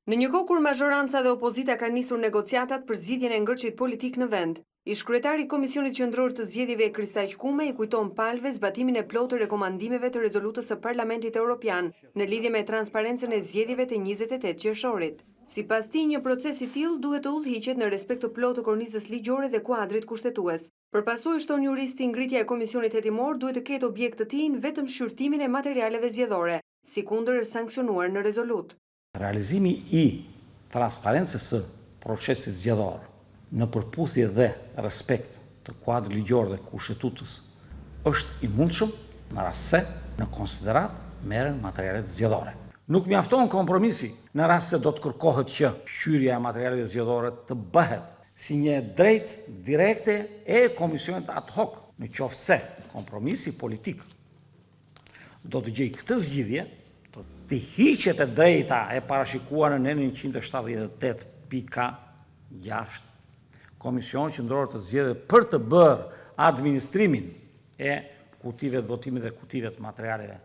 Në një kohë kur mazhoranca dhe opozita kanë nisur negociatat për zgjidhjen e ngërçit politik në vend, ish kryetari i Komisionit Qendror të Zgjedhjeve Kristaq Kume i kujton palëve zbatimin e plotë të rekomandimeve të rezolutës së Parlamentit Evropian në lidhje me transparencën e zgjedhjeve të 28 qershorit. Sipas tij, një proces i tillë duhet të udhëhiqet në respekt të plotë të kornizës ligjore dhe kuadrit kushtetues. Përpasoj, shton juristi, ngritja e Komisionit Hetimor duhet të ketë objekt të tij vetëm shqyrtimin e materialeve zgjedhore, sikundër është sankcionuar në rezolut. Realizimi i transparencës së procesit zgjedhor në përputhje dhe respekt të kuadrit ligjor dhe kushtetutës është i mundshëm në rast se në konsiderat merren materialet zgjedhore. Nuk mjafton kompromisi në rast se do të kërkohet që hyrja e materialeve zgjedhore të bëhet si një drejtë direkte e komisionit ad hoc, në qoftë se kompromisi politik do të gjejë këtë zgjidhje, të hiqet e drejta e parashikuar në 178.6 Komisioni Qendror të Zgjedhjeve për të bërë administrimin e kutive të votimit dhe kutive të materialeve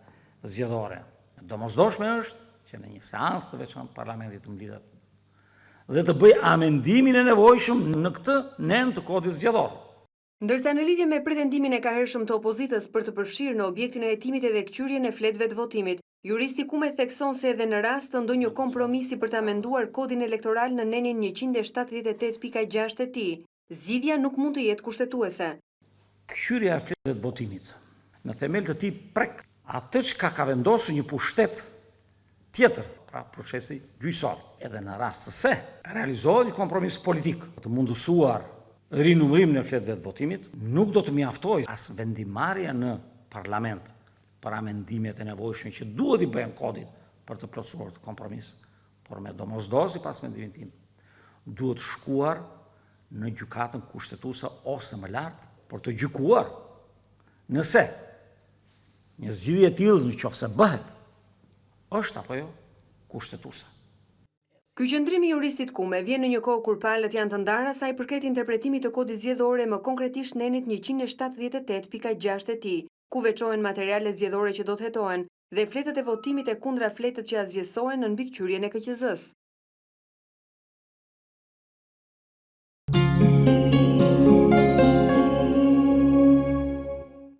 zgjedhore. Domosdoshme është që në një seancë të veçantë Parlamentit të mblidhet dhe të bëj amendimin e nevojshëm në këtë nen të kodit zgjedhor. Ndërsa në lidhje me pretendimin e kahershëm të opozitës për të përfshirë në objektin e hetimit edhe kthyrjen e fletëve të votimit, juristi Kume thekson se edhe në rast të ndonjë kompromisi për të amenduar kodin elektoral në nenin 178.6 e tij, zgjidhja nuk mund të jetë kushtetuese. Kthyrja e fletëve të votimit në themel të tij prek atë çka ka vendosur një pushtet tjetër, pra procesi gjyqësor. Edhe në rast se realizohet një kompromis politik të mundësuar rinumërimin e fletëve të votimit, nuk do të mjaftojë as vendimarrja në parlament për amendimet e nevojshme që duhet i bëjmë kodit për të plotësuar të kompromis, por me domosdoshmëri pas mendimit tim, duhet shkuar në gjykatën kushtetuese ose më lart për të gjykuar nëse një zgjidhje e tillë nëse bëhet është apo jo kushtetuese. Ky qëndrimi i juristit Kume vjen në një kohë kur palët janë të ndarë sa i përket interpretimit të kodit zgjedhore, më konkretisht nenit 178.6 e tij, ku veçohen materialet zgjedhore që do të hetohen dhe fletët e votimit e kundra fletët që azgjësohen në mbikëqyrjen e KQZ-s.